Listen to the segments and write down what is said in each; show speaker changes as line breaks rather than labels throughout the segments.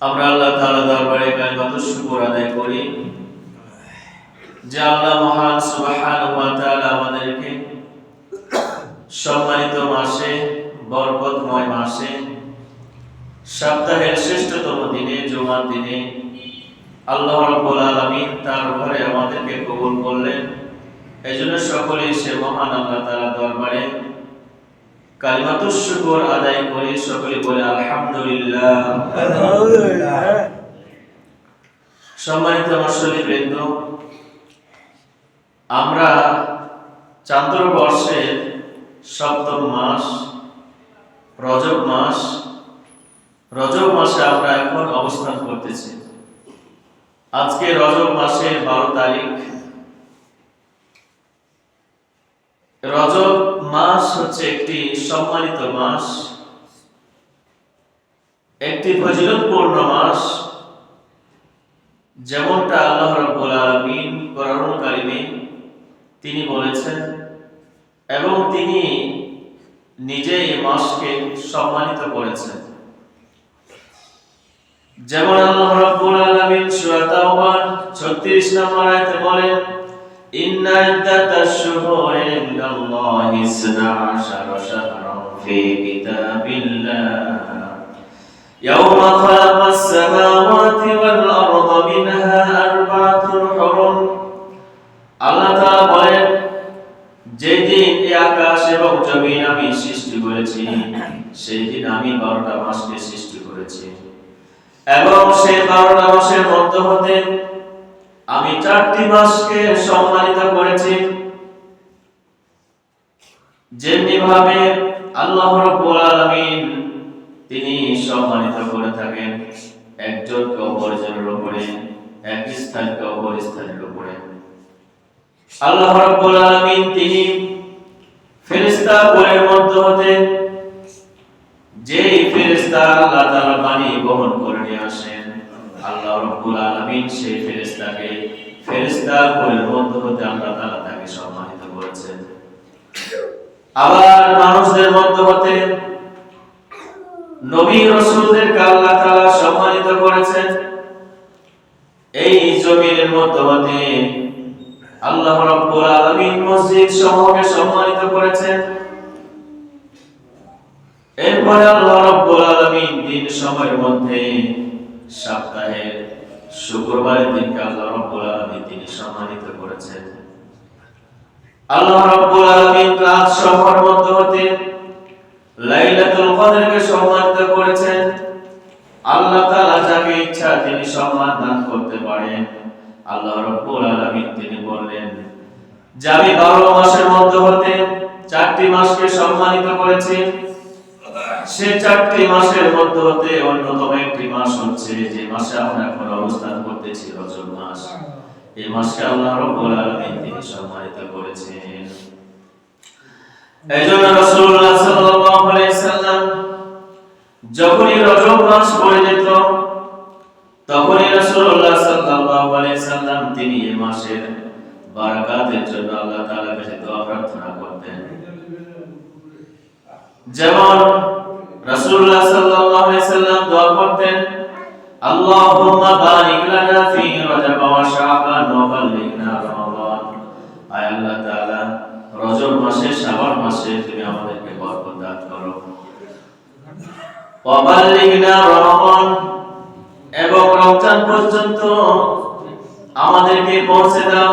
আমরা আল্লাহ তাআলা দরবারে কালিমাত শুকর আদায় করি যে আল্লাহ মহান সুবহানাহু ওয়া তাআলা আমাদেরকে সম্মানিত মাসে, বরকতময় মাসে, সপ্তাহের শ্রেষ্ঠতম দিনে, জুমার দিনে আল্লাহ রাব্বুল আলামিন তার ঘরে আমাদেরকে কবুল করলেন। এজন্য সকলেই সে মহান আল্লাহ তাআলা দরবারে কালিমাত শুকর আদায় করি। সকলে বলে আলহামদুলিল্লাহ।
আলহামদুলিল্লাহ।
সম্মানিত মুসল্লিবৃন্দ, আমরা চান্দ্র বর্ষের সপ্তম মাস রজব মাসে আমরা এখন অবস্থান করতেছি। আজকে রজব মাসের 12 তারিখ। রজব মাস হচ্ছে একটি সম্মানিত মাস, একটি ফজিলতপূর্ণ মাস, যেমনটা আল্লাহ রাব্বুল আলামিন কোরআনুল কারীমে তিনি বলেছেন এবং তিনি নিজে এই মাসকে সম্মানিত করেছেন। যেমন আল্লাহ রাব্বুল আলামিন সূরা তাওবার 36 নম্বর আয়াতে বলেন, ইন্না ইদ্দাতাশ শুহুরি ইনদাল্লাহি 12 শাহরান ফি কিতাবিল্লাহ ইয়াওমা খালাকাস সামাওয়াতি ওয়াল আরদা মিনহা আরবা'তুন হুরুম। আল্লাহ তাআলা বলেন, যেদিন এই আকাশ এবং জমিন আমি সৃষ্টি করেছি, সেই দিন আমি 12টা মাসকে সৃষ্টি করেছি এবং সেই 12টা মাসের মধ্য হতে আমি 4টি মাসকে সম্মানিত করেছি। যেমনি ভাবে আল্লাহ রাব্বুল আলামিন তিনি সম্মানিত করে থাকেন একজনকে অপরজনের উপরে, এক স্থানকে অপর স্থানের উপরে। আল্লাহ রাব্বুল আলামিন তিনি ফেরেশতা কুলের মধ্য হতে যেই ফেরেশতা আল্লাহ তাআলা বাণী বহন করে নিয়ে আসেন, আল্লাহ রাব্বুল আলামিন সেই ফেরেশতাকে ফেরেশতা কুলের মধ্য হতে আল্লাহ তাআলা তাকে সম্মানিত করেছেন। আবার মানুষদের মধ্য হতে নবী রাসূলদেরকে আল্লাহ তাআলা সম্মানিত করেছেন। এই জমিনের মধ্য হতে আল্লাহ রাব্বুল আলামিন মসজিদ সমূহকে সম্মানিত করেছেন। এরপরে আল্লাহ রাব্বুল আলামিন দিন সময়ের মধ্যে সপ্তাহের শুক্রবারের দিনকে আল্লাহ রাব্বুল আলামিন তিনি সম্মানিত করেছেন। আল্লাহ রাব্বুল আলামিন রাত সমূহের মধ্য হতে লাইলাতুল কদরকে সম্মানিত করেছেন। আল্লাহ তাআলা যাকে ইচ্ছা তিনি সম্মান দান করতে পারেন। আল্লাহ রাব্বুল আলামিন তিনি বললেন যে আমি 12 মাসের মধ্য হতে 4টি মাসকে সম্মানিত করেছি। সেই 4টি মাসের মধ্য হতে অন্যতম একটি মাস হচ্ছে যে মাসে আমরা এখন অবস্থান করতেছি, রজব মাস। এই মাসকে আল্লাহ রাব্বুল আলামিন তিনি সম্মানিত করেছেন। এইজন্য রাসূলুল্লাহ সাল্লাল্লাহু আলাইহি সাল্লাম যখনই রজব মাস পড়ে যেত, তখনই রাসূলুল্লাহ সাল্লাল্লাহু আলাইহি সাল্লাম তিনি এই মাসের বারাকাতের জন্য আল্লাহ তাআলার কাছে দোয়া প্রার্থনা করতেন। যেমন রাসূলুল্লাহ সাল্লাল্লাহু আলাইহি সাল্লাম দোয়া করতেন, আল্লাহুম্মা বারিক লানা ফি রজব ওয়া শাবান ওয়া বাল্লিগনা রমাদান। আয় আল্লাহ তাআলা, রজব মাসে, শাবান মাসে তুমি আমাদেরকে বরকত দান করো। ওয়া বাল্লিগনা রমাদান, এবং রমজান পর্যন্ত আমাদেরকে পৌঁছে দাও।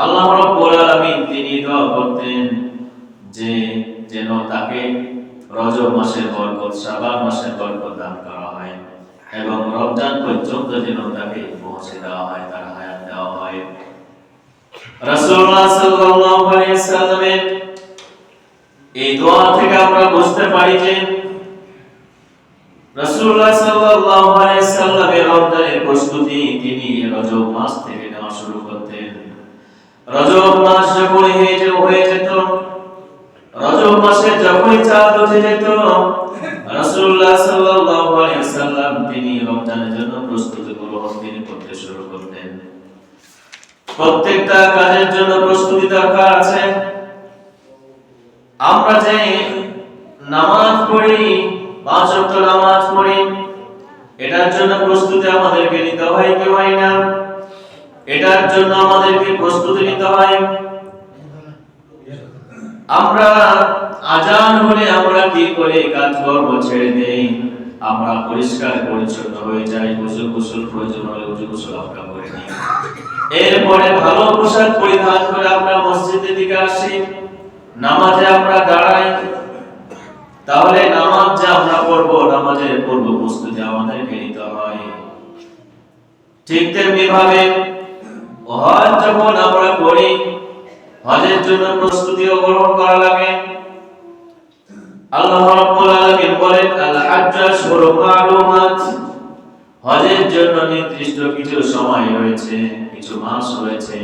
আল্লাহ রাব্বুল আলামিন তিনি দোয়া করতেন যে যেন তাকে রজব মাসের বরকত, শাবান মাসের বরকত দান করা হয় এবং রমজান পর্যন্ত যেন তাকে পৌঁছে দেওয়া হয়, তার হায়াত দেওয়া হয়। রাসূলুল্লাহ সাল্লাল্লাহু আলাইহি সাল্লামের এই দোয়া থেকে আমরা বুঝতে পারি যে রাসূলুল্লাহ সাল্লাল্লাহু আলাইহি সাল্লামের রমজানের প্রস্তুতি তিনি রজব মাস থেকে নেওয়া শুরু করতেন। রজব মাস যখনই হয়ে যেত, রজব মাসে যখনই চাঁদ উঠে যেত, রাসূলুল্লাহ সাল্লাল্লাহু আলাইহি সাল্লাম তিনি রমজানের জন্য প্রস্তুতি গ্রহণ তিনি করতে শুরু করতেন। প্রত্যেকটা কাজের জন্য প্রস্তুতি দরকার আছে। আমরা যে নামাজ পড়ি, 5 ওয়াক্ত নামাজ পড়ি, এটার জন্য প্রস্তুতি আমাদেরকে নিতে হয় কি হয় না? এটার জন্য আমাদেরকে প্রস্তুতি নিতে হয়। আমরা আজান হলে আমরা কি করে কাজকর্ম ছেড়ে দেই? আমরা পরিষ্কার পরিচ্ছন্ন হয়ে যাই, গোসল প্রয়োজন হলে গোসল আমরা করে নিই, এরপরে ভালো পোশাক পরিধান করে আমরা মসজিদের দিকে আসি, নামাজে আমরা দাঁড়াই। তাহলে নামাজ যে আমরা পড়বো, নামাজের পূর্ব প্রস্তুতি আমাদেরকে নিতে হয়। ঠিক তেমনি ভাবে হজ যখন আমরা করি, হজের জন্য প্রস্তুতিও গ্রহণ করা লাগে। আল্লাহ রাব্বুল আলামিন বলেন, আল হাজ্জু আশহুরুম মা'লুমাত, হজের জন্য নির্দিষ্ট কিছু সময় রয়েছে, কিছু মাস রয়েছে।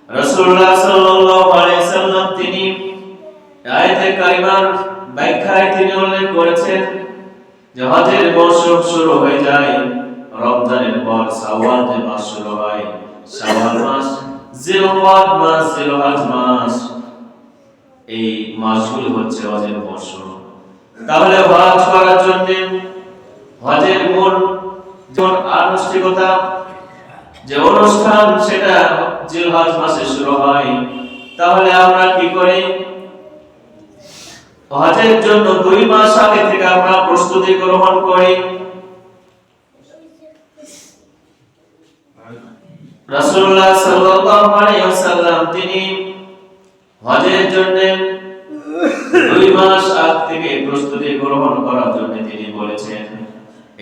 রাসূলুল্লাহ সাল্লাল্লাহু আলাইহি সাল্লাম তিনি আয়াতে কারিমার ব্যাখ্যায় তিনি উল্লেখ করেছেন যে হজের মৌসুম শুরু হয়ে যায় রমজানের পর, শাওয়াল যে মাস শুরু হয়, শাওয়াল মাস, জিলহজ মাস, জিলহজ মাস, এই মাসগুলো হচ্ছে হজের মৌসুম। তাহলে হজ করার জন্য হজের মূল যে আনুষ্ঠানিকতা, যে অনুষ্ঠান, সেটা জিলহজ মাসে শুরু হয়। তাহলে আমরা কি করি? হজের জন্য 2 মাস আগে থেকে আমরা প্রস্তুতি গ্রহণ করি। রাসূলুল্লাহ সাল্লাল্লাহু আলাইহি ওয়াসাল্লাম তিনি হজের জন্য 2 মাস আগ থেকে প্রস্তুতি গ্রহণ করার জন্য তিনি বলেছেন।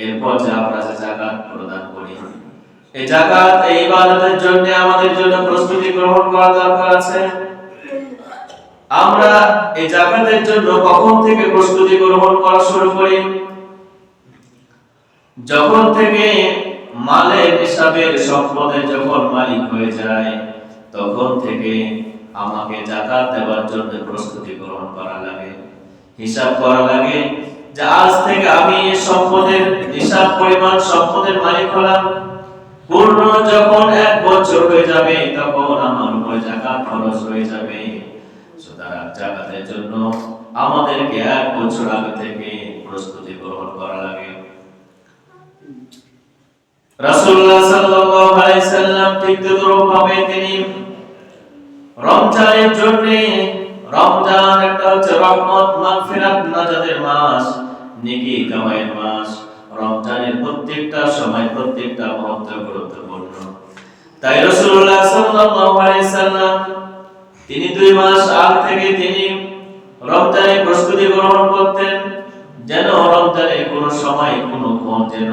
এরপর যে আমরা যে যাকাত প্রদান করি, এই যাকাত, এই ইবাদতের জন্য আমাদের জন্য প্রস্তুতি গ্রহণ করা দরকার আছে। আমরা এই যাকাতের জন্য কখন থেকে প্রস্তুতি গ্রহণ করা শুরু করি? যখন থেকে মালের নিসাবের সম্পদের যখন মালিক হয়ে যায়, তখন থেকে আমাকে যাকাত দেওয়ার জন্য প্রস্তুতি গ্রহণ করা লাগে, হিসাব করা লাগে যে আজ থেকে আমি সম্পদের নিসাব পরিমাণ সম্পদের মালিক হলাম। পূর্ণ যখন 1 বছর হয়ে যাবে, তখন আমার উপরে যাকাত খরচ হয়ে যাবে। সুতরাং যাকাতের জন্য আমাদেরকে 1 বছর আগে থেকে প্রস্তুতি গ্রহণ করা লাগে। রাসূলুল্লাহ সাল্লাল্লাহু আলাইহি সাল্লাম ঠিক তদ্রূপভাবে তিনি রমজানের জন্য, রমজান একটা হচ্ছে রহমত, মাগফিরাত, নাজাতের মাস, নেকি কামাইয়ের মাস। রমজানের প্রত্যেকটা সময়, প্রত্যেকটা মুহূর্ত গুরুত্বপূর্ণ। তাই রাসূলুল্লাহ সাল্লাল্লাহু আলাইহি সাল্লাম তিনি 2 মাস আগ থেকে তিনি রমজানের প্রস্তুতি গ্রহণ করতেন, যেন রমজানে কোনো সময়, কোনো ক্ষণ যেন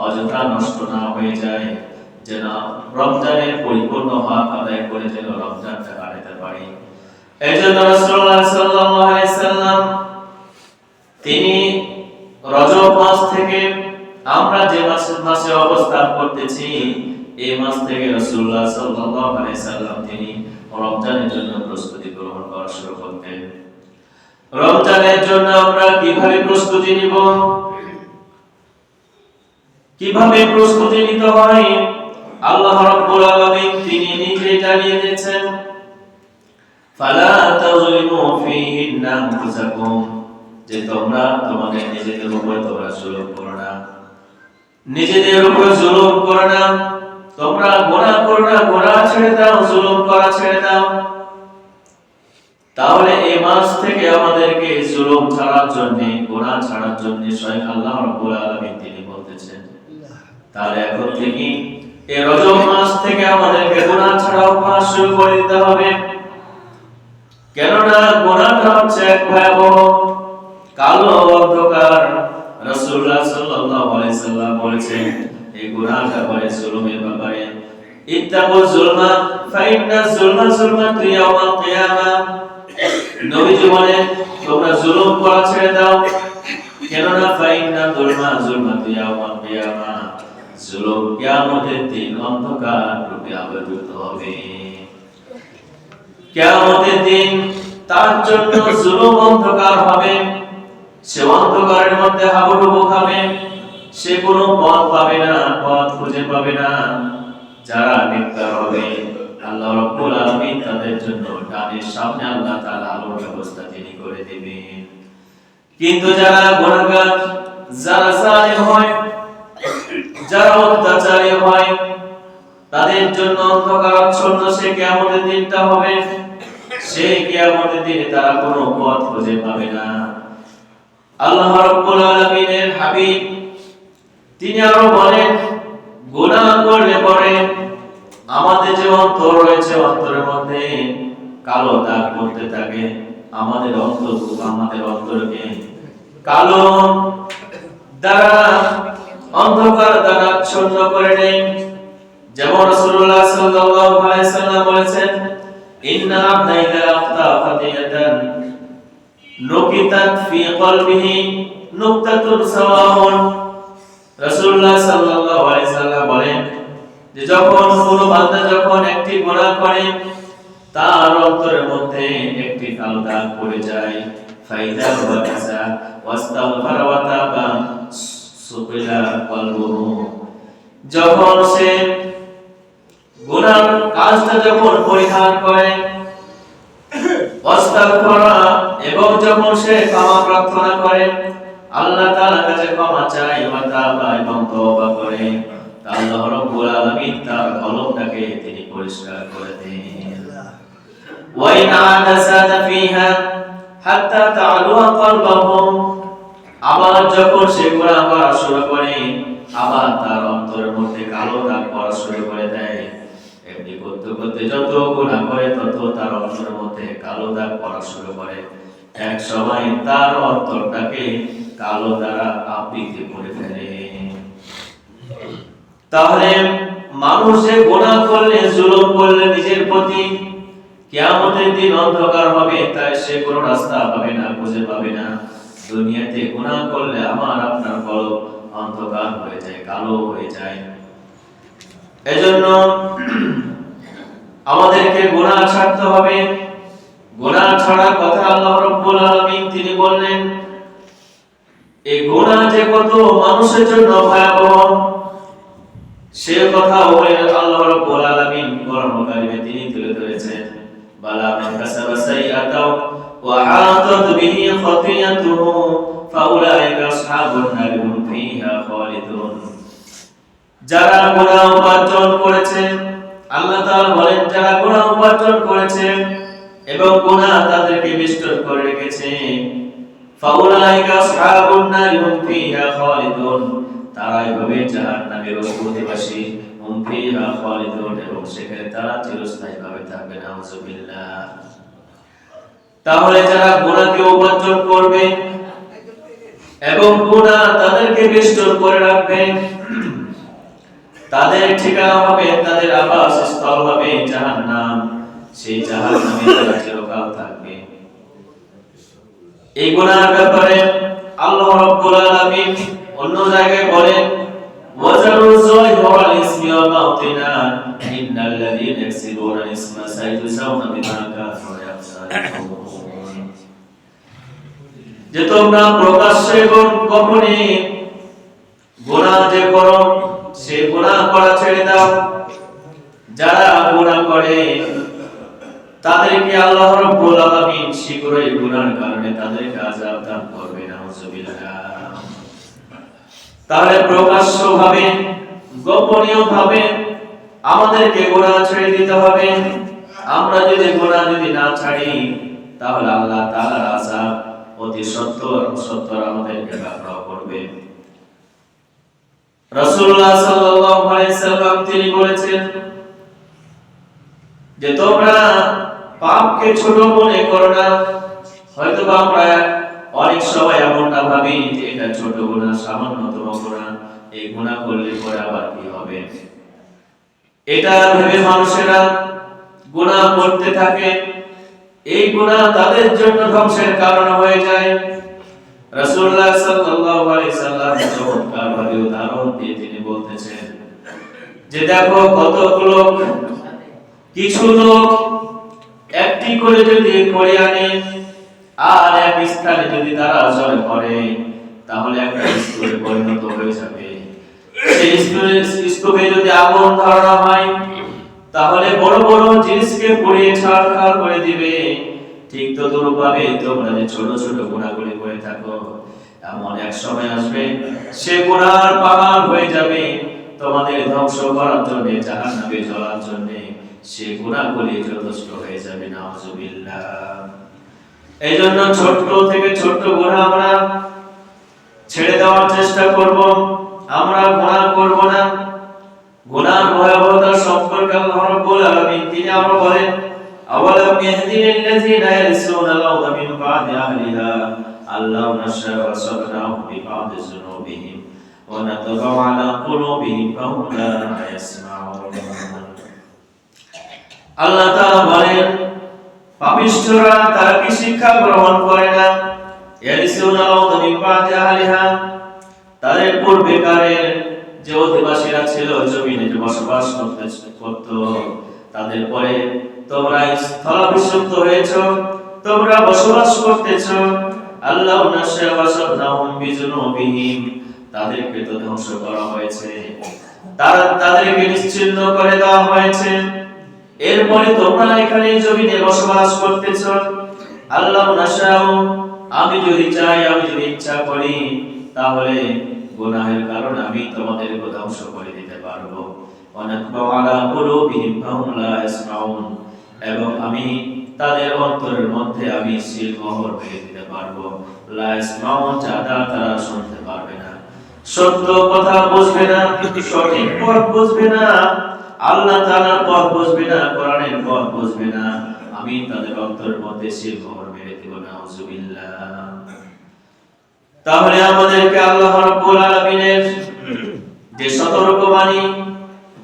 অযথা নষ্ট না হয়ে যায়, যেন রমজানের পরিপূর্ণ হক আদায় করে যেন রমজানটা কাটাতে পারি। এজন্য রাসূলুল্লাহ সাল্লাল্লাহু আলাইহি সাল্লাম তিনি রজব মাস থেকে, আমরা যে মাসে অবস্থান করতেছি, এই মাস থেকে রাসূলুল্লাহ সাল্লাল্লাহু আলাইহি সাল্লাম তিনি রমজানের জন্য প্রস্তুতি গ্রহণ করা শুরু করতেন। রমজানের জন্য আমরা কিভাবে প্রস্তুতি নিব, কিভাবে প্রস্তুতি নিতে হয়, আল্লাহ রাব্বুল আলামিন তিনি নিজে জানিয়ে দিয়েছেন, ফালা তাযলিমু ফীহিন্না আনফুসাকুম, যে তোমরা তোমাদের নিজেদের উপর তোমরা জুলুম করো না, নিজেদের উপর জুলুম করো না, তোমরা গুনাহ করো না, গুনাহ ছেড়ে দাও, জুলুম করা ছেড়ে দাও। তাহলে এই মাস থেকে আমাদেরকে জুলুম ছাড়ার জন্য, গুনাহ ছাড়ার জন্য স্বয়ং আল্লাহ রাব্বুল আলামিন তিনি বলতেছেন। তাহলে এখন থেকে এই রজব মাস থেকে আমাদেরকে গুনাহ ছাড়া অভ্যাস শুরু করে দিতে হবে। কেননা গুনাহটা হচ্ছে এক ভয়াবহ কালো অন্ধকার। রাসূলুল্লাহ সাল্লাল্লাহু আলাইহি সাল্লাম বলেছেন এই গুনাহটা করে জুলুমের ব্যাপারে, ইত্তাকুল যুলমা ফাইন্না যুলমা যুলমাতু ইয়াউমাল কিয়ামা। নবীজি বলেন তোমরা জুলুম করা ছেড়ে দাও, কেননা ফাইন্না যুলমা যুলমাতু ইয়াউমাল কিয়ামা, জুলুম কিয়ামতের দিন অন্ধকার রূপে আবির্ভূত হবে। কিয়ামতের দিন তার জন্য জুলুম অন্ধকার হবে, সে অন্ধকারের মধ্যে হাবুডুবু খাবে, সে কোনো পথ পাবে না, পথ খুঁজে পাবে না। যারা নেককার হবে, আল্লাহ রাব্বুল আলামিন তাদের জন্য ডানের সামনে আল্লাহ তাআলা আলোর ব্যবস্থা তিনি করে দিবেন। কিন্তু যারা গুনাহগার, যারা জালিম হয়, যারা অত্যাচারী হয় তাদের জন্য অন্ধকার আচ্ছন্ন সে কিয়ামতের দিনটা হবে। সেই কিয়ামতের দিনে তারা কোনো পথ খুঁজে পাবে না। আল্লাহ রাব্বুল আলামিনের হাবিব তিনি আরো বলেন, গুনাহ করলে পরে আমাদের যে অন্তর রয়েছে অন্তরের মধ্যে কালো দাগ পড়তে থাকে। আমাদের অন্তরকে কালো দ্বারা অন্ধকার দ্বারা আচ্ছন্ন করে নেয়। যেমন রাসূলুল্লাহ সাল্লাল্লাহু আলাইহি সাল্লাম বলেছেন, ইন্না আবদা ইযা আফতা ফাতিয়াতান নুকিতাত ফি কলবিহি নুকতাতুন সাওয়াউন। রাসূলুল্লাহ সাল্লাল্লাহু আলাইহি সাল্লাম বলেন যে যখন কোনো বান্দা যখন একটি গুনাহ করে তার অন্তরের মধ্যে একটি কালো দাগ পড়ে যায়, ফাইদা ওয়া কাসা ওয়াস্তাগফারা ওয়া তাবা সুকিলা কলবুহু। যখন সে গুনার কাজটা যখন পরিহার করে, ওয়াস্তাগফারা এবং যখন সে ক্ষমা প্রার্থনা করে, আল্লাহ তাআলার কাছে ক্ষমা চায়, ওয়া তাবা এবং তওবা করে, আল্লাহ রাব্বুল আলামিন তার কলবটাকে তিনি পরিষ্কার করে দেন। ওয়া ইন আদাসাদা ফিহা হাত্তা তা'আলুয়া কলবুহুম। আবার যখন সে গুনাহ করা শুরু করে আবার তার অন্তরের মধ্যে কালো দাগ পড়া শুরু করে দেয়। এমনি করতে করতে যত গুনাহ করে তত তার অন্তরের মধ্যে কালো দাগ পড়া শুরু করে। এক সময় তার অন্তরটাকে কালো দ্বারা আবৃত করে ফেলে। তাহলে মানুষ যে গুনাহ করলে, জুলুম করলে নিজের প্রতি, কিয়ামতের দিন অন্ধকার হবে, তাই সে কোনো রাস্তা পাবে না, খুঁজে পাবে না। দুনিয়াতে গুনাহ করলে আমার আপনার কলব অন্ধকার হয়ে যায়, কালো হয়ে যায়। এজন্য আমাদেরকে গুনাহ ছাড়তে হবে। গুনাহ ছাড়ার কথা আল্লাহ রাব্বুল আলামিন তিনি বললেন, এই গুনাহ যে কত মানুষের জন্য ভয়াবহ সে কথা আল্লাহ রাব্বুল আলামিন কোরআন কারিমে তিনি তুলে ধরেছেন। বালা মান কাসাবা সাইয়্যাতাও ওয়া আতাত বিহি খাতিয়াতুহু ফাউলাইকা আসহাবুন নার হুম ফিহা খালিদুন। যারা গুনাহ উপার্জন করেছে, আল্লাহ তাআলা বলেন যারা গুনাহ উপার্জন করেছে এবং গুনাহ তাদেরকে বেষ্টন করে রেখেছে, ফাউলাইকা আসহাবুন নার হুম ফিহা খালিদুন, তারা এভাবে জাহান্নামের অধিবাসী, হুম ফিহা খালিদুন, এবং সেখানে তারা চিরস্থায়ীভাবে থাকবে। নাউযুবিল্লাহ। তাহলে যারা গুনাহকে উপার্জন করবে এবং গুনাহ তাদেরকে বেষ্টন করে রাখবে, তাদের ঠিকানা হবে, তাদের আবাসস্থল হবে জাহান্নাম। সেই জাহান্নামে তারা চিরকাল থাকবে। এই গুনাহের ব্যাপারে আল্লাহ রাব্বুল আলামিন অন্য জায়গায় বলেন, ওয়াজারু যাহিরাল ইসমি ওয়া বাতিনা ইন্নাল্লাযীনা ইয়াকসিবুনা ইসমা সাইয়ুজাউনা বিমা কাফারু ইয়াফসালুন। যে তোমরা প্রকাশ্যে এবং গোপনে গুনাহ যে করো সে গুনাহ করা ছেড়ে দাও। যারা গুনাহ করে তাদেরকে আল্লাহ রাব্বুল আলামিন শীঘ্রই গুনাহের কারণে তাদেরকে আযাব দান করবে। নাউযুবিল্লাহ। তাহলে প্রকাশ্যভাবে গোপনীয় ভাবে আমাদেরকে গুনাহ ছেড়ে দিতে হবে। আমরা যদি গুনাহ না ছাড়ি তাহলে আল্লাহ তাআলার আযাব অতি সত্বর আমাদেরকে পাকড়াও করবে। রাসূলুল্লাহ সাল্লাল্লাহু আলাইহি সাল্লাম তিনি বলেছেন যে তোমরা পাপকে ছোট মনে করো না। হয়তো আমরা অনেক সময় এমনটা ভাবি যে এটা ছোট গুনাহ, সামান্যতম গুনাহ, এই গুনাহ করলে পরে আবার কি হবে, এটা ভেবে মানুষেরা গুনাহ করতে থাকে। এই গুনাহ তাদের জন্য ধ্বংসের কারণ হয়ে যায়। রাসূলুল্লাহ সাল্লাল্লাহু আলাইহি সাল্লাম চমৎকার ভাবে উদাহরণ দিয়ে তিনি বলতেছেন যে দেখো কতগুলো কিছু লোক একটি করে যদি পড়ে আনে আর এক স্থানে যদি তারা জড়ো করে তাহলে একটা স্তূপে পরিণত হয়ে যাবে। সেই স্তূপে যদি আগুন ধরানো হয় তাহলে বড় বড় জিনিসকে পুড়িয়ে ছারখার করে দিবে। ঠিক তদ্রূপভাবে তোমরা যে ছোট ছোট গুনাহগুলি করে থাকো এমন এক সময় আসবে সে গুনার পাহাড় হয়ে যাবে তোমাদের ধ্বংস করার জন্য, জাহান্নামে জ্বলার জন্য সে গুনাহগুলি যথেষ্ট হয়ে যাবে। নাউজুবিল্লাহ। এই জন্য ছোট থেকে ছোট গুনাহ আমরা ছেড়ে দেওয়ার চেষ্টা করব, আমরা গুনাহ করব না। গুনার ভয়াবহতা সম্পর্কে আল্লাহ রাব্বুল আলামিন তিনি আরো বলেন, আওয়ালাম ইয়াহদিলিল্লাযিনা ইয়ারসুনা আল-আরদ মিন বা'দি আহলিহা আল্লাহু নাশা'উ ওয়াসাবনাহু বিবা'দি যুনুবিহিম ওয়া নাতবা'উ আলা কুলুবিহিম ফাহুম লা ইয়াসমা'উন। আল্লাহ তাআলা বলেন, পাপিষ্ঠরা তারা কি শিক্ষা গ্রহণ করে না? ইয়ারসুনা আল-আরদ মিন বা'দি আহলিহা, তাদের পূর্বেকারের যে অধিবাসীরা ছিল, জমিনে যে বসবাস করত, তাদের পরে তোমরা স্থলাভিষিক্ত হয়েছ, তোমরা বসবাস করতেছ। আল্লাহু নাশা'উ ওয়াসাবনাহুম বিযুনুবিহিম, তাদেরকে তো ধ্বংস করা হয়েছে, তাদেরকে নিশ্চিহ্ন করে দেওয়া হয়েছে। এরপরে তোমরা এখানে জমিনে বসবাস করতেছ। আল্লাহু নাশা'উ, আমি যদি চাই, আমি যদি ইচ্ছা করি, তাহলে গুনাহের কারণে আমি তোমাদেরকে ধ্বংস করে দিতে পারবো। ওয়ানাতবা'উ আলা কুলুবিহিম ফাহুম লা ইয়াসমাউন, এবং আমি তাদের অন্তরের মধ্যে আমি সিল মোহর মেরে দিতে পারবো। লা ইয়াসমাউন, তারা শুনতে পারবে না, সত্য কথা বুঝবে না, সঠিক পথ বুঝবে না, আল্লাহ তাআলার পথ বুঝবে না, কোরআনের পথ বুঝবে না। আমি তাদের অন্তরের মধ্যে সিল মোহর মেরে দেব। নাউজুবিল্লাহ। তাহলে আমাদেরকে আল্লাহ রাব্বুল আলামিনের যে সতর্কবাণী,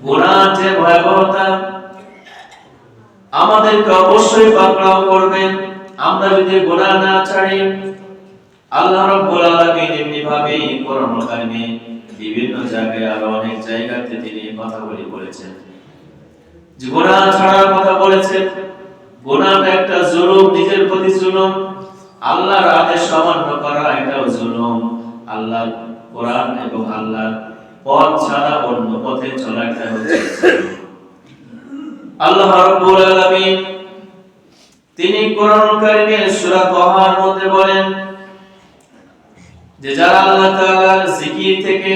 গুনার যে ভয়াবহতা, আমাদেরকে অবশ্যই পাকড়াও করবেন। আমরা যদি গুনাহ না ছাড়ি, আল্লাহ রাব্বুল আলামিন এমনি ভাবে কোরআন কারিমে বিভিন্ন জায়গায় আরো অনেক জায়গাতে তিনি কথাগুলি বলেছেন, যে গুনাহ ছাড়ার কথা বলেছেন। গুনাহটা একটা জুলুম, নিজের প্রতি জুলুম। আল্লাহর আদেশ অমান্য করা এটাও জুলুম। আল্লাহর কোরআন এবং আল্লাহর পথ ছাড়া অন্য পথে চলা এটা হচ্ছে জুলুম। আল্লাহ রাব্বুল আলামিন তিনি কোরআন কারিমে সূরা তাহার মধ্যে বলেন যে যারা আল্লাহ তাআলার জিকির থেকে,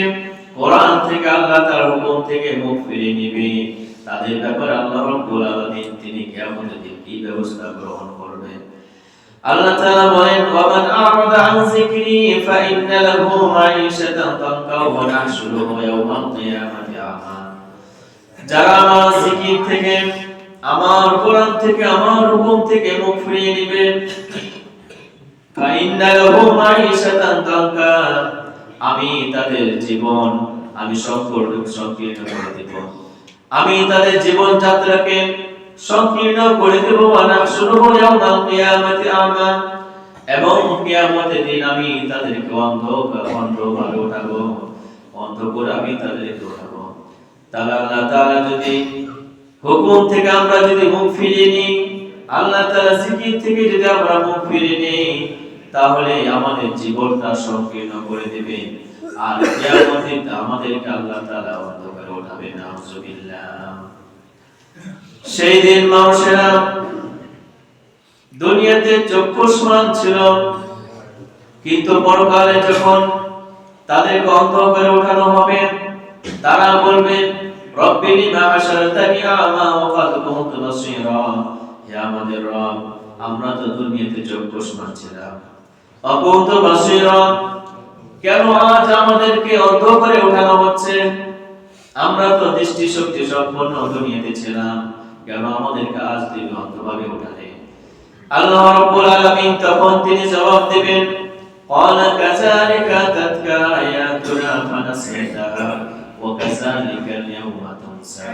কোরআন থেকে, আল্লাহ তাআলার হুকুম থেকে মুখ ফিরিয়ে নেবে, তাদের ব্যাপারে আল্লাহ রাব্বুল আলামিন তিনি কিয়ামতের দিন কি ব্যবস্থা গ্রহণ করবেন। আল্লাহ তাআলা বলেন, ওয়ামান আ'রাদা আন যিকরি ফাইন্না লাহু মাঈশাতান দানকা ওয়া নাহশুরুহু ইয়াওমাল কিয়ামাতি আমা। যারা আমার জিকির থেকে, আমার কোরআন থেকে, আমার হুকুম থেকে মুখ ফিরিয়ে নেবে, ফাইন্না লাহু মাঈশাতান দানকা, আমি তাদের জীবন আমি সংকীর্ণ করে দেব, আমি তাদের জীবন যাত্রাকে সংকীর্ণ করে দেব। ওয়া নাহশুরুহু ইয়াওমাল কিয়ামাতি আমা, এবং কিয়ামতের দিন আমি তাদেরকে অন্ধভাবে উঠাবো, অন্ধ করে আমি তাদেরকে উঠাবো। তাহলে আল্লাহ তাআলা যদি হুকুম থেকে আমরা যদি মুখ ফিরিয়ে নিই, আল্লাহ তাআলা জিকির থেকে যদি আমরা মুখ ফিরিয়ে নিই, তাহলে আমাদের জীবনটা সংকীর্ণ করে দেবে, আর কিয়ামতে আমাদেরকে আল্লাহ তাআলা অন্ধকারে উঠাবে। নাউজুবিল্লাহ। সেই দিন মানুষেরা দুনিয়াতে চক্ষুষ্মান ছিল, কিন্তু পরকালে যখন তাদেরকে অন্ধকারে উঠানো হবে, তারা বলবে, রব্বি লিমা হাশারতানি আমা ওয়া কাদ কুনতু বাসীরা, হে আমাদের রব, আমরা তো দুনিয়াতে চক্ষুষ্মান ছিলাম, অকুনতু বাসীরা, কেন আজ আমাদেরকে অন্ধকারে উঠানো হচ্ছে? আমরা তো দৃষ্টি শক্তি সম্পন্ন দুনিয়াতে ছিলাম, কেন আমাদেরকে আজ তুমি অন্ধভাবে উঠালে? আল্লাহ রাব্বুল আলামিন তখন তিনি জবাব দিবেন, ক্বালা কাযালিকা তাতকা আয়াতুনা ফানাসিতাহা ওয়া কাযালিকাল ইয়াওমা তুনসা।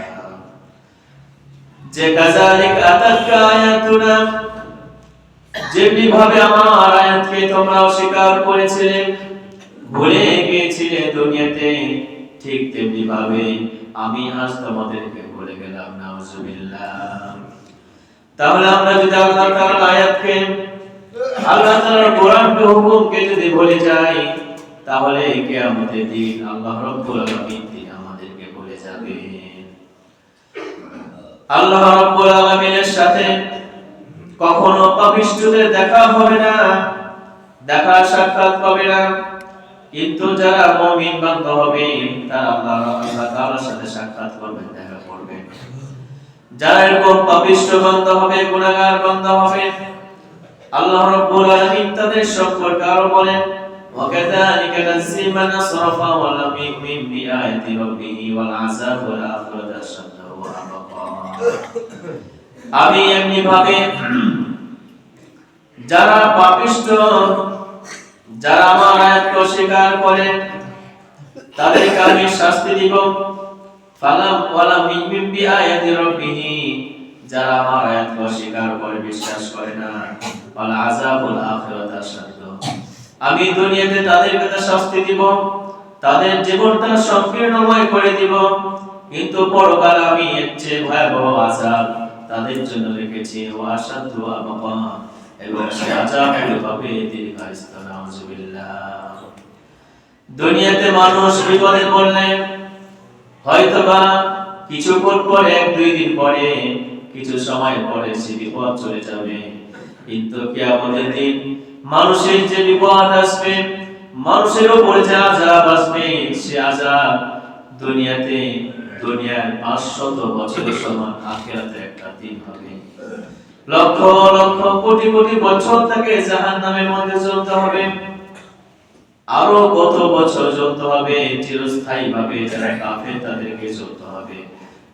যে কাযালিকা তাতকা আয়াতুনা, যেমনি ভাবে আমার আয়াতকে তোমরা অস্বীকার করেছিলে, ভুলে গিয়েছিলে দুনিয়াতে, ঠিক তেমনি ভাবে আমি আজ তোমাদেরকে ভুলে গেলাম। নাউজুবিল্লাহ। তাহলে আমরা যদি আল্লাহ তাআলার আয়াতকে, আল্লাহ তাআলার কোরআনকে, হুকুমকে যদি ভুলে যাই, তাহলে কিয়ামতের দিন আল্লাহ রাব্বুল আলামিন তিনি আমাদেরকে ভুলে যাবেন। আল্লাহ রাব্বুল আলামিনের সাথে কখনো পাপিষ্ঠদের দেখা হবে না, দেখা সাক্ষাৎ হবে না। কিন্তু যারা মুমিন বান্দা হবে তারা আল্লাহ তাআলার সাথে সাক্ষাৎ করবে, দেখা করবে। যারা এরকম পাপিষ্ঠ বান্দা হবে, গুনাহগার বান্দা হবে, আল্লাহ রাব্বুল আলামিন তাদের সম্পর্কে আরো বলেন, ওয়াকাযালিকা নাজজি মান আসরাফা ওয়া লাম ইউমিন বিআয়াতি রাব্বিহি ওয়াল আযাবু ওয়াল আখিরাতু আশাদ্দু ওয়া আবকা। আমি এমনি ভাবে যারা পাপিষ্ঠ, যারা আমার আয়াতকে অস্বীকার করে তাদেরকে আমি শাস্তি দিব। ফালাম ওয়ালাম ইউমিন বিআয়াতি রাব্বিহি, যারা আমার আয়াতকে অস্বীকার করে, বিশ্বাস করে না, ওয়াল আযাবুল আখিরাতু আশাদ্দু, আমি দুনিয়াতে তাদেরকে শাস্তি দিব, তাদের জীবনটা সংকীর্ণময় করে দিব, কিন্তু পরকালে আমি এর চেয়ে ভয়াবহ আযাব তাদের জন্য রেখেছি। ওয়া আশাদ্দু আবকা, এবং সেই আযাব হবে দীর্ঘস্থায়ী। নাউযুবিল্লাহ। দুনিয়াতে মানুষ বিপদে পড়লে হয়তোবা কিছুক্ষণ পরে, 1-2 দিন পরে, কিছু সময় পরে সে বিপদ চলে যাবে, কিন্তু কিয়ামতের দিন মানুষের যে বিপদ আসবে, মানুষের উপর যে আযাব আসবে, সে আযাব দুনিয়ার 500 বছর সমান আখিরাতে একটা দিন হবে। লক্ষ লক্ষ কোটি কোটি বছর তাকে জাহান্নামের মধ্যে জ্বলতে হবে, আরো কত বছর জ্বলতে হবে, চিরস্থায়ী ভাবে যারা কাফের তাদেরকে জ্বলতে হবে।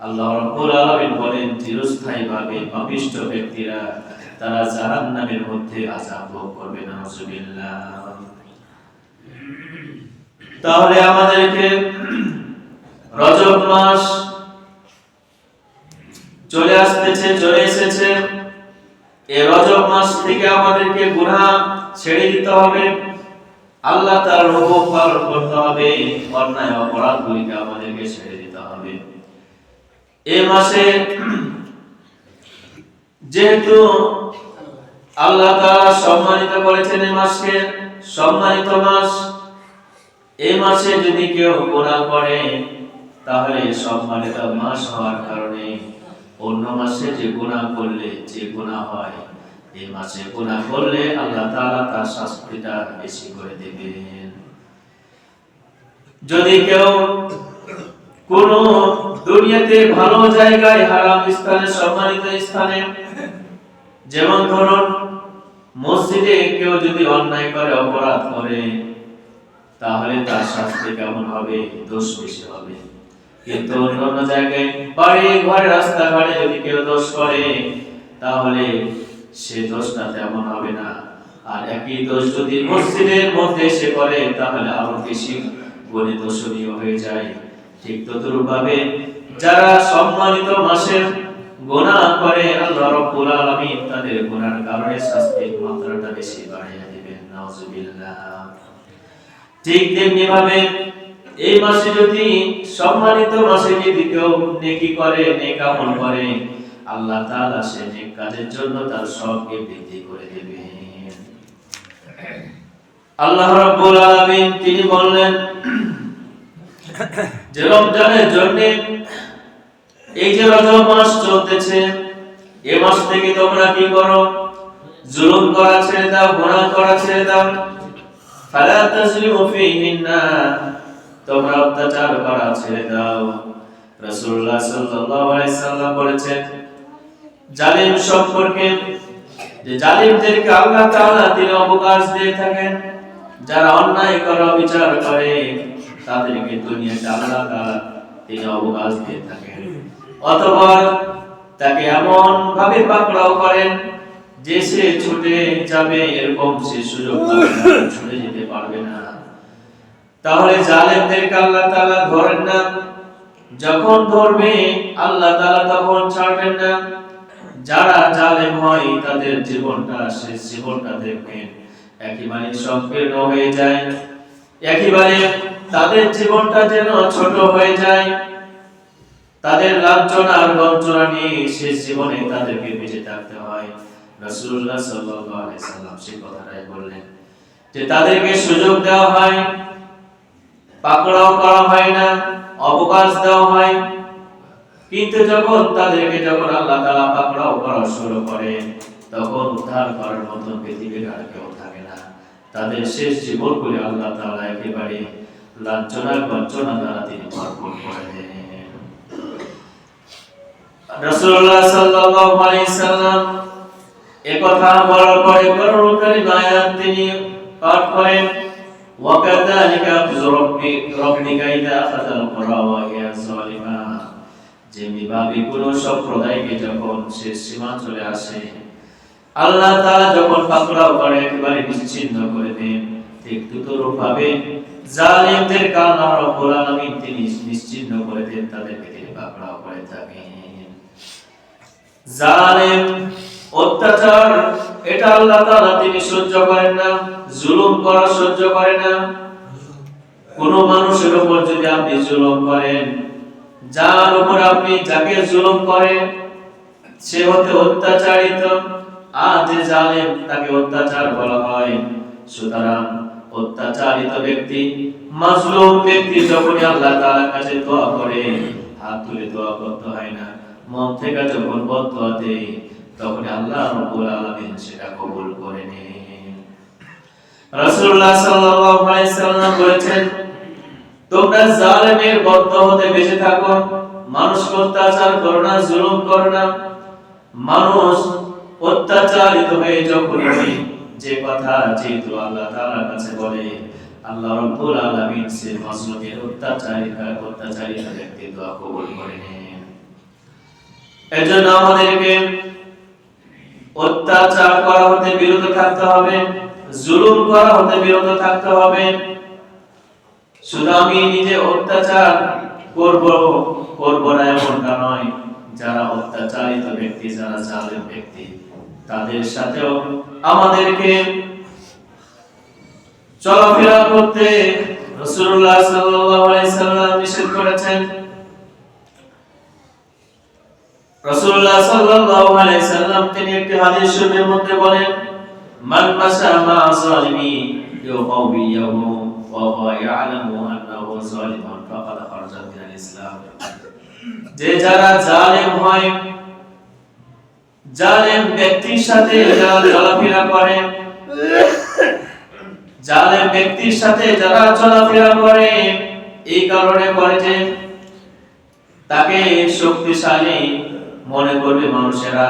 আল্লাহ রাব্বুল আলামিন বলেন, চিরস্থায়ী ভাবে পাপিষ্ঠ ব্যক্তিরা তারা জাহান্নামের মধ্যে আযাব ভোগ করবে। নাউযুবিল্লাহ। তাহলে আমাদেরকে রজব মাস চলে এসেছে, এই রজব মাস থেকে আমাদেরকে গুনাহ ছেড়ে দিতে হবে, আল্লাহ তাআলার হুকুম পালন করতে হবে, অন্যায় অপরাধগুলিকে আমাদেরকে ছেড়ে দিতে হবে। এই মাসে যেহেতু আল্লাহ তাআলা সম্মানিত করেছেন এই মাসকে, সম্মানিত মাস, এই মাসে যদি কেউ গুনাহ করে তাহলে সম্মানিত মাস হওয়ার কারণে অন্য মাসে যে গুনাহ করলে যে গুনাহ হয়, এই মাসে গুনাহ করলে আল্লাহ তাআলা তার শাস্তিটা বেশি করে দেবেন। যদি কেউ কোন দুনিয়াতে ভালো জায়গায়, হারাম স্থানে, সম্মানিত স্থানে, যেমন ধরুন মসজিদে কেউ যদি অন্যায় করে, অপরাধ করে, তাহলে তার শাস্তি কেমন হবে? দোষ বেশি হবে। কিন্তু অন্য জায়গায় বাড়ি ঘরে, রাস্তাঘাটে যদি কেউ দোষ করে তাহলে সে দোষটা তেমন হবে না। আর একই দোষ যদি মসজিদের মধ্যে সে করে তাহলে আরো বেশি গুণে দোষণীয় হয়ে যায়। ঠিক তদ্রূপভাবে যারা সম্মানিত মাসের গুনাহ করে, আল্লাহ রাব্বুল আলামিন তাদের গুনার কারণে শাস্তির মাত্রাটা বেশি বাড়িয়ে দিবেন। নাউযুবিল্লাহ। ঠিক তেমনি ভাবে এই মাসে যদি, সম্মানিত মাসে যদি কেউ নেকি করে, নেক আমল করে, আল্লাহ তাআলা সে নেক কাজের জন্য তার সবকে বৃদ্ধি করে দেবেন। আল্লাহ রাব্বুল আলামিন তিনি বললেন যে রমজানের জন্য এই যে রজব মাস চলতেছে, এই মাস থেকে তোমরা কি করো? জুলুম করা ছেড়ে দাও, গুনাহ করা ছেড়ে দাও। ফালা তাজলিমু ফীহিন্না, তোমরা অত্যাচার করা ছেড়ে দাও। রাসূলুল্লাহ সাল্লাল্লাহু আলাইহি সাল্লাম বলেছেন জালিম সম্পর্কে, যে জালিমদেরকে আল্লাহ তাআলা তিনি অবকাশ দিয়ে থাকেন। যারা অন্যায় করে, বিচার করে, তাদেরকে দুনিয়াতে আল্লাহ তাআলা তিনি অবকাশ দিয়ে থাকেন। অতঃপর তাকে এমন ভাবে পাকড়াও করেন যে সে ছুটে যাবে, এরকম সে সুযোগ পাবে না, ছুটে যেতে পারবে না। তাহলে জালেমদেরকে আল্লাহ তাআলা ধরেন না, যখন ধরবে আল্লাহ তাআলা তখন ছাড়বেন না। যারা জালেম হয় তাদের জীবনটা, শেষ জীবনটা দেখবেন একেবারে সংকীর্ণ হয়ে যায়, একেবারে তাদের জীবনটা যেন ছোট হয়ে যায়। তাদের লাঞ্ছনা আর বঞ্চনা নিয়ে শেষ জীবনে তাদেরকে বেঁচে থাকতে হয়। রাসূলুল্লাহ সাল্লাল্লাহু আলাইহি সাল্লাম সেই কথাটাই বললেন যে তাদেরকে সুযোগ দেওয়া হয়, পাকড়াও করা হয় না, অবকাশ দেওয়া হয়, কিন্তু যখন আল্লাহ তাআলা পাকড়াও করা শুরু করে তখন উদ্ধার করার মতো পৃথিবীর আর কেউ থাকে না। তাদের শেষ জীবনগুলি আল্লাহ তাআলা একেবারে লাঞ্ছনা গঞ্জনা দ্বারা তিনি ভরপুর করে দেন। রাসূলুল্লাহ সাল্লাল্লাহু আলাইহি সাল্লাম একথা বলার পরে করুণাকারী আয়াত তিনি পাঠ করেন, ওয়াকাযালিকা রাব্বিকা ইযা আখাযাল কুরা ওয়া হিয়া যালিমা। যেভাবে কোন সম্প্রদায়কে যখন শেষ সীমা চলে আসে, আল্লাহ তাআলা যখন পাকড়াও করে একেবারে নিশ্চিহ্ন করে দেন, ঠিক তদ্রূপভাবে জালিমদের আল্লাহ রাব্বুল আলামিন তিনি নিশ্চিহ্ন করে দেন, তাদেরকে তিনি পাকড়াও করে থাকেন। জালিম অত্যাচার এটা আল্লাহ তাআলা তিনি সহ্য করেন না, জুলুম করা সহ্য করেন না। কোন মানুষের উপর যদি আপনি জুলুম করেন, যার উপর আপনি যাকে জুলুম করেন সে হতে অত্যাচারিত, আর যে জালেম তাকে অত্যাচার বলা হয়। সুতরাং অত্যাচারিত ব্যক্তি, মাজলুম ব্যক্তি যখনই আল্লাহ তাআলার কাছে দোয়া করে, হাত তুলে দোয়া করতে হয় না, মন থেকে যখন বদদোয়া দেয় তখন আল্লাহ রাব্বুল আলামিন সেটা কবুল করে নেন। রাসূলুল্লাহ সাল্লাল্লাহু আলাইহি সাল্লাম বলেছেন, তোমরা জালেমের বদদোয়া হতে বেঁচে থাকো, মানুষকে অত্যাচার করো না, জুলুম করো না। মানুষ অত্যাচারিত হয়ে যখন যে কথা যেহেতু আল্লাহ তাআলার কাছে বলে, আল্লাহ রাব্বুল আলামিন সে মাজলুমের অত্যাচারিত ব্যক্তির দোয়া কবুল করে নেন। এজন্য আমাদেরকে অত্যাচার করা হতে বিরত থাকতে হবে, জুলুম করা হতে বিরত থাকতে হবে। শুধু আমি নিজে অত্যাচার করব না এমনটা নয়, যারা অত্যাচারিত ব্যক্তি, যারা জালেম ব্যক্তি, তাদের সাথেও আমাদেরকে চলাফেরা করতে রাসূলুল্লাহ সাল্লাল্লাহু আলাইহি সাল্লাম নিষেধ করেছেন। রাসূলুল্লাহ সাল্লাল্লাহু আলাইহি সাল্লাম তিনি একটি হাদিস শরীফের মধ্যে বলেন, মান মাশা মা যালিমি ইয়াউমিয়াহু ওয়া হুয়া ইয়ালামু আন্নাহু যালিmun ফাকাদ খারাজা মিনাল ইসলাম। যে যারা জালেম হয়, জালেম ব্যক্তির সাথে যারা চলাফেরা করে, জালেম ব্যক্তির সাথে যারা চলাফেরা করে, এই কারণে করে যে তাকে শক্তিশালী মনে করবে মানুষেরা।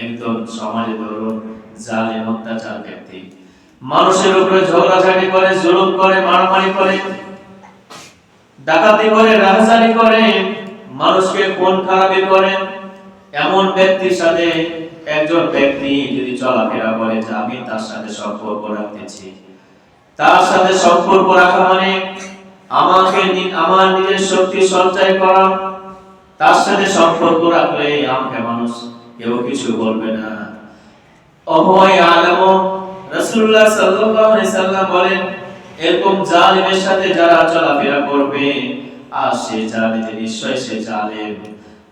একদম সমাজে ধরুন জালেম অত্যাচার ব্যক্তি মানুষের উপরে ঝগড়াঝাটি করে, জুলুম করে, মারামারি করে, ডাকাতি করে, রাহাজানি করে, মানুষকে খুন খারাপি করে, এমন ব্যক্তির সাথে একজন ব্যক্তি যদি চলাফেরা করে যে আমি তার সাথে সম্পর্ক রাখতেছি, তার সাথে সম্পর্ক রাখা মানে আমার নিজের শক্তি সঞ্চয় করা, তার সাথে সম্পর্ক রাখলে আমাকে মানুষ কেউ কিছু বলবে না। অভয় আলম রাসূলুল্লাহ সাল্লাল্লাহু আলাইহি সাল্লাম বলেন, এরকম জালেমের সাথে যারা চলাফেরা করবে আর সে জানে যে নিশ্চয় সে জালেম,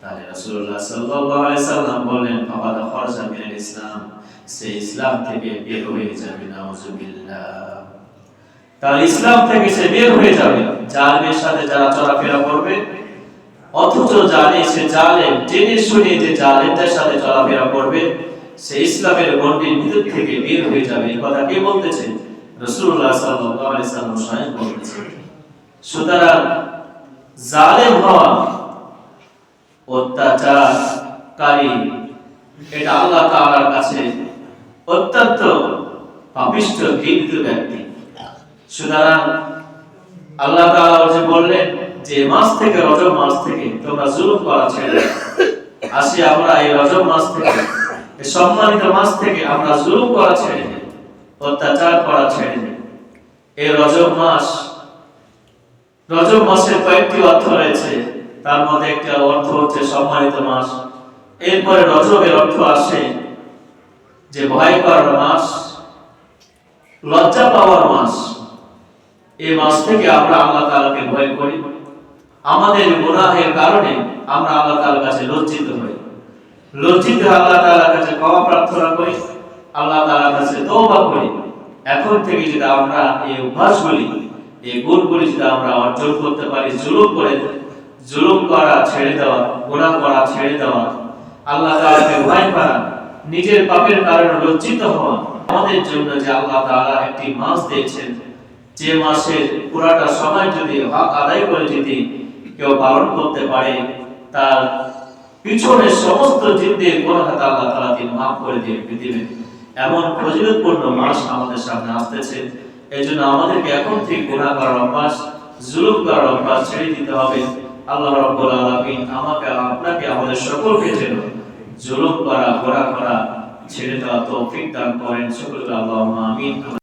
তাহলে রাসূলুল্লাহ সাল্লাল্লাহু আলাইহি সাল্লাম বলেন ফাকাদ খারাজা মিনাল ইসলাম, সে ইসলাম থেকে বের হয়ে যাবে। নাউযুবিল্লাহ। তাহলে ইসলাম থেকে সে বের হয়ে যাবে জালেমের সাথে যারা চলাফেরা করবে, অথচ জানে সে জালেম, জেনে শুনে যে জালেমদের সাথে চলাফেরা করবে, সে ইসলামের গণ্ডির ভিতর থেকে বের হয়ে যাবে। এই কথা কে বলতেছেন? রাসূলুল্লাহ সাল্লাল্লাহু আলাইহি সাল্লাম স্বয়ং বলতেছেন। সুতরাং জালেম হওয়া, অত্যাচারকারী, এটা আল্লাহ তাআলার কাছে অত্যন্ত পাপিষ্ঠ ঘৃণিত ব্যক্তি। সুতরাং আল্লাহ তাআলা যে বললেন যে মাস থেকে, রজব মাস থেকে তোমরা জুলুম করা ছেড়ে আসি, আমরা এই রজব মাস থেকে, এই সম্মানিত মাস থেকে আমরা জুলুম করা ছেড়ে দিই, অত্যাচার করা ছেড়ে দিই। এই রজব মাসের কয়েকটি অর্থ রয়েছে, তার মধ্যে একটা অর্থ হচ্ছে সম্মানিত মাস। এরপরে রজবের অর্থ আসে যে ভয় করার মাস, লজ্জা পাওয়ার মাস। এই মাস থেকে আমরা আল্লাহ তাআলাকে ভয় করি, আমাদের গুনাহের কারণে আমরা আল্লাহ তাআলার কাছে লজ্জিত হই, লজ্জিত আল্লাহ তাআলার কাছে ক্ষমা প্রার্থনা করি, আল্লাহ তাআলার কাছে তওবা করি। এখন থেকে যদি আমরা এই অভ্যাসগুলি, এই গুণগুলি যদি আমরা অর্জন করতে পারি, জুলুম করা ছেড়ে দেওয়া, গুনাহ করা ছেড়ে দেওয়া, আল্লাহ তাআলাকে ভয় করা, নিজের পাপের কারণে লজ্জিত হওয়া। আমাদের জন্য যে আল্লাহ তাআলা একটি মাস দিয়েছেন, যে মাসের পুরাটা সময় যদি হক আদায় করে যদি কেউ পালন করতে পারে, তার পিছনের সমস্ত জিনদের গুনাহ আল্লাহ তাআলা তিনি মাফ করে দিবেন। এমন ফজিলতপূর্ণ মাস আমাদের সামনে আসতেছে। এজন্য আমাদেরকে এখন থেকে গুনাহ করার অভ্যাস, জুলুম করার অভ্যাস ছেড়ে দিতে হবে। আল্লাহ রাব্বুল আলামিন আমাকে আপনাকে আমাদের সকলকে যেন জুলুম করা, গুনাহ করা ছেড়ে দেওয়া তৌফিক দান করেন। সকলকে আল্লাহুম্মা আমিন।